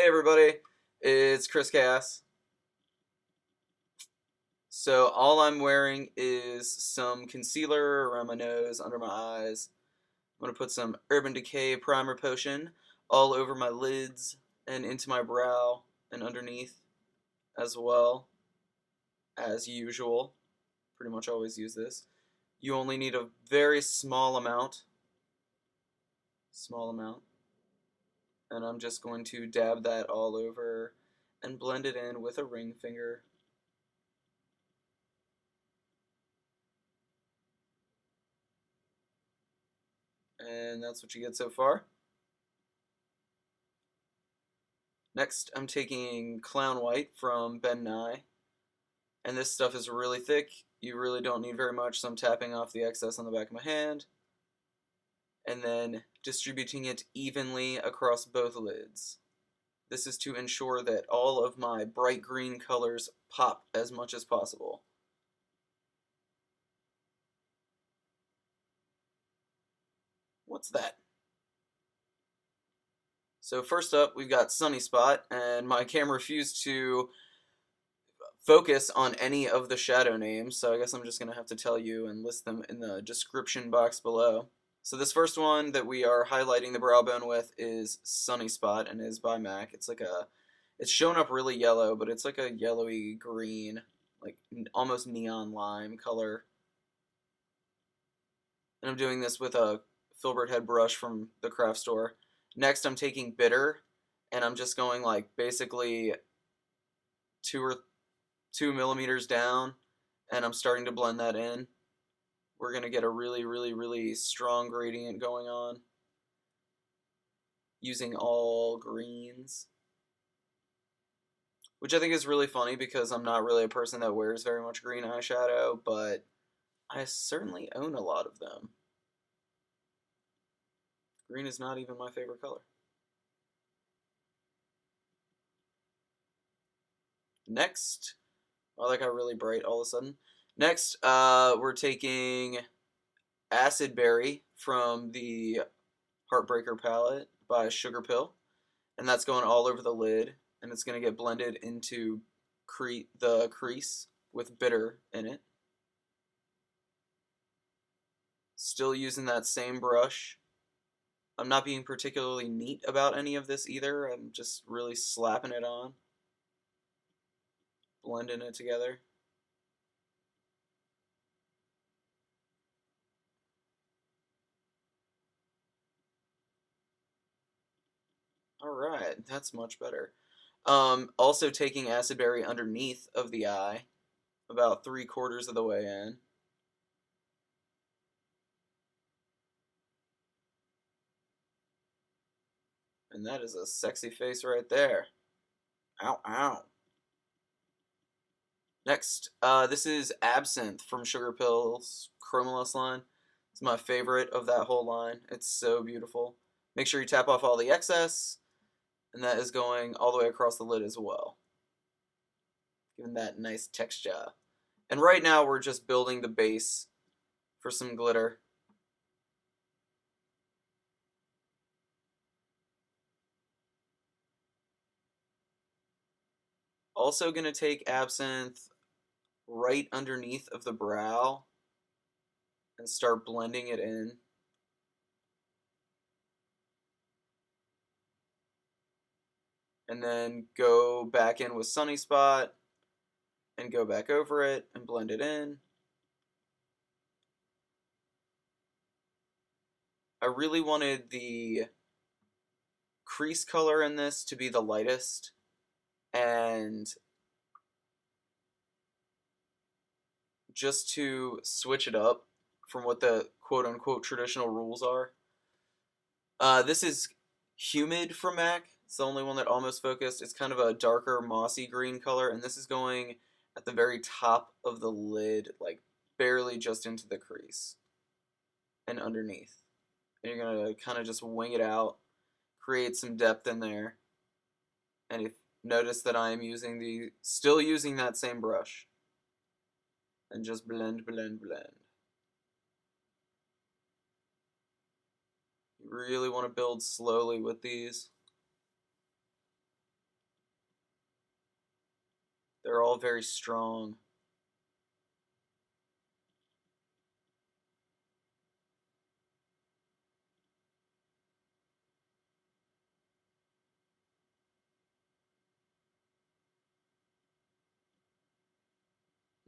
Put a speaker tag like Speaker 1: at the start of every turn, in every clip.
Speaker 1: Hey everybody, it's Chris Cass. So all I'm wearing is some concealer around my nose, under my eyes. I'm going to put some Urban Decay Primer Potion all over my lids and into my brow and underneath as well, as usual. Pretty much always use this. You only need a very small amount. And I'm just going to dab that all over and blend it in with a ring finger. And that's what you get so far. Next, I'm taking Clown White from Ben Nye, and this stuff is really thick. You really don't need very much, so I'm tapping off the excess on the back of my hand, and then distributing it evenly across both lids. This is to ensure that all of my bright green colors pop as much as possible. What's that? So first up, we've got Sunny Spot, and my camera refused to focus on any of the shadow names, so I guess I'm just going to have to tell you and list them in the description box below. So this first one that we are highlighting the brow bone with is Sunny Spot and is by MAC. It's shown up really yellow, but it's like a yellowy green, like almost neon lime color. And I'm doing this with a filbert head brush from the craft store. Next, I'm taking Bitter, and I'm just going like basically 2 millimeters down, and I'm starting to blend that in. We're going to get a really strong gradient going on using all greens, which I think is really funny because I'm not really a person that wears very much green eyeshadow, but I certainly own a lot of them. Green is not even my favorite color. Next, oh, that got really bright all of a sudden. Next, we're taking Acidberry from the Heartbreaker palette by Sugarpill, and that's going all over the lid, and it's going to get blended into the crease with Bitter in it. Still using that same brush. I'm not being particularly neat about any of this either. I'm just really slapping it on, blending it together. Alright, that's much better. Also taking Acidberry underneath of the eye, about 3/4 of the way in. And that is a sexy face right there. Ow, ow. Next, this is Absinthe from Sugarpill's Chromolus line. It's my favorite of that whole line. It's so beautiful. Make sure you tap off all the excess, and that is going all the way across the lid as well, giving that nice texture. And right now we're just building the base for some glitter. Also going to take Absinthe right underneath of the brow and start blending it in. And then go back in with Sunny Spot and go back over it and blend it in. I really wanted the crease color in this to be the lightest, and just to switch it up from what the quote-unquote traditional rules are. This is Humid from MAC. It's the only one that almost focused. It's kind of a darker mossy green color, and this is going at the very top of the lid, like barely just into the crease and underneath. And you're going to kind of just wing it out, create some depth in there. And if notice that I am still using that same brush. And just blend. You really want to build slowly with these. They're all very strong.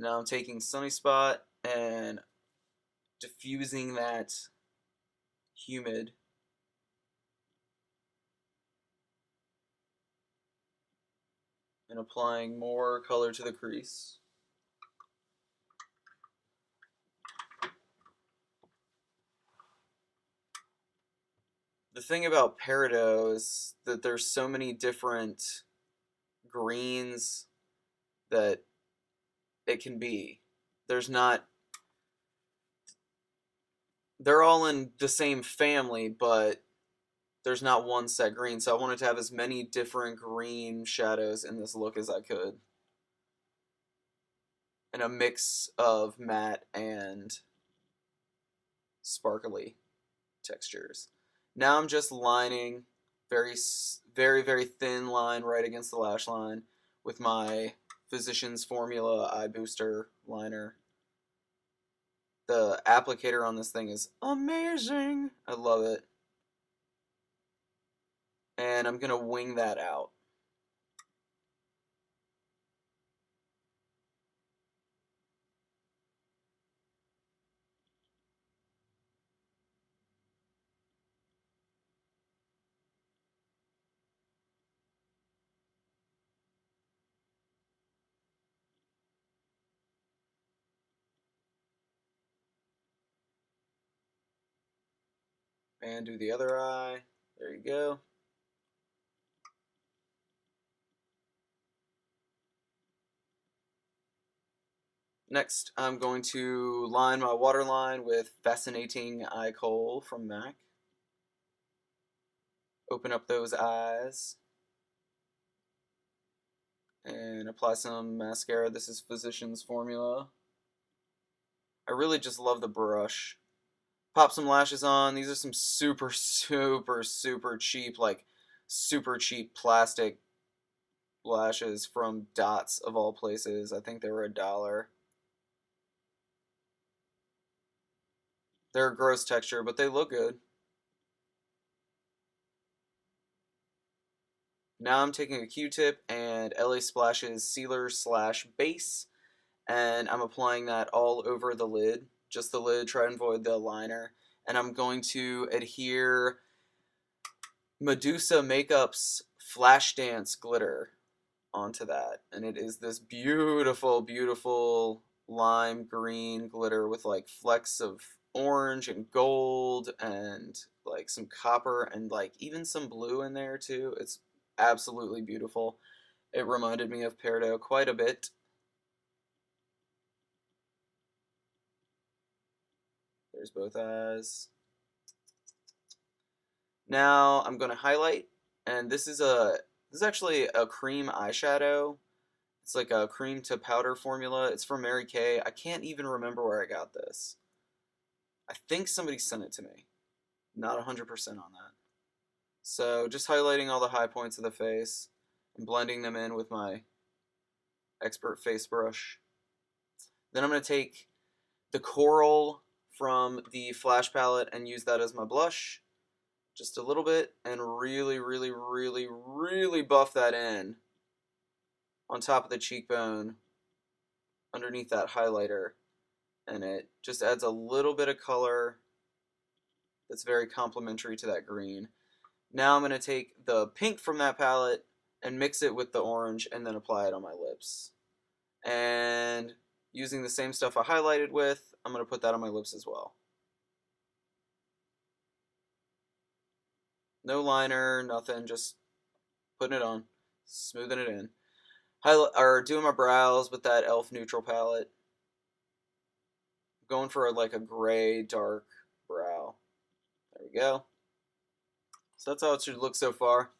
Speaker 1: Now I'm taking Sunny Spot and diffusing that Humid. And applying more color to the crease. The thing about Peridot is that there's so many different greens that it can be. There's not, they're all in the same family, but there's not one set green. So I wanted to have as many different green shadows in this look as I could. And a mix of matte and sparkly textures. Now I'm just lining very, very thin line right against the lash line with my Physicians Formula Eye Booster liner. The applicator on this thing is amazing. I love it. And I'm going to wing that out. And do the other eye. There you go. Next, I'm going to line my waterline with Fascinating Eye Kohl from MAC. Open up those eyes. And apply some mascara. This is Physicians Formula. I really just love the brush. Pop some lashes on. These are some super cheap, like super cheap plastic lashes from Dots of all places. I think they were $1. They're a gross texture, but they look good. Now I'm taking a Q-tip and LA Splash's Sealer slash Base, and I'm applying that all over the lid. Just the lid, try and avoid the liner. And I'm going to adhere Medusa Makeup's Flashdance Glitter onto that. And it is this beautiful lime green glitter with like flecks of orange and gold and like some copper and like even some blue in there too. It's absolutely beautiful. It reminded me of Peridot quite a bit. There's both eyes. Now I'm going to highlight, and this is actually a cream eyeshadow. It's like a cream to powder formula. It's from Mary Kay. I can't even remember where I got this. I think somebody sent it to me. Not 100% on that. So just highlighting all the high points of the face and blending them in with my expert face brush. Then I'm going to take the coral from the Flash palette and use that as my blush. Just a little bit, and really buff that in on top of the cheekbone underneath that highlighter, and it just adds a little bit of color that's very complementary to that green. Now I'm going to take the pink from that palette and mix it with the orange and then apply it on my lips. And using the same stuff I highlighted with, I'm going to put that on my lips as well. No liner, nothing, just putting it on, smoothing it in. Doing my brows with that e.l.f. neutral palette. Going for like a gray, dark brow. There we go. So that's how it should look so far.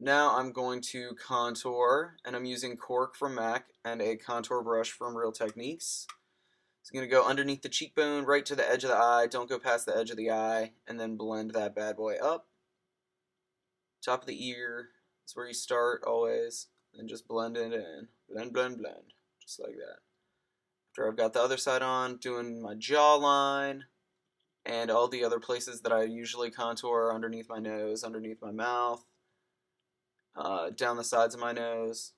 Speaker 1: Now I'm going to contour, and I'm using Cork from MAC and a contour brush from Real Techniques. So I'm going to go underneath the cheekbone, right to the edge of the eye. Don't go past the edge of the eye, and then blend that bad boy up. Top of the ear is where you start always. and just blend it in. Blend, blend, blend. Just like that. After I've got the other side on, doing my jawline and all the other places that I usually contour, underneath my nose, underneath my mouth, down the sides of my nose.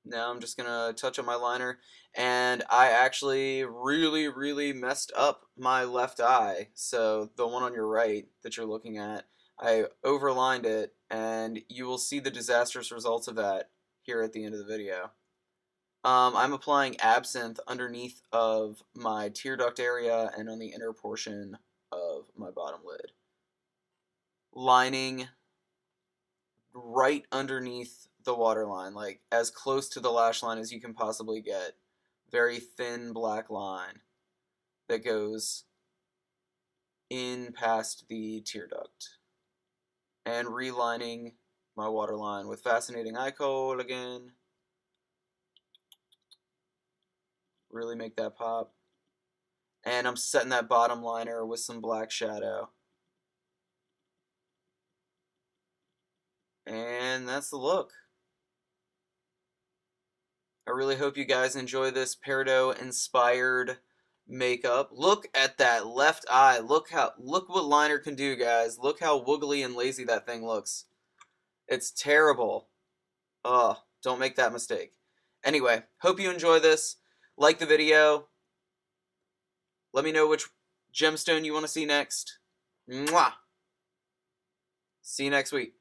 Speaker 1: Now I'm just going to touch up my liner, and I actually really messed up my left eye, so the one on your right that you're looking at, I overlined it, and you will see the disastrous results of that here at the end of the video. I'm applying Absinthe underneath of my tear duct area and on the inner portion of my bottom lid. Lining right underneath the waterline, like as close to the lash line as you can possibly get. Very thin black line that goes in past the tear duct. And relining my waterline with Fascinating Eye Kohl again. Really make that pop. And I'm setting that bottom liner with some black shadow. And that's the look. I really hope you guys enjoy this Peridot inspired makeup. Look at that left eye. Look what liner can do, guys. Look how woogly and lazy that thing looks. It's terrible. Ugh, don't make that mistake. Anyway, hope you enjoy this. Like the video. Let me know which gemstone you want to see next. Mwah! See you next week.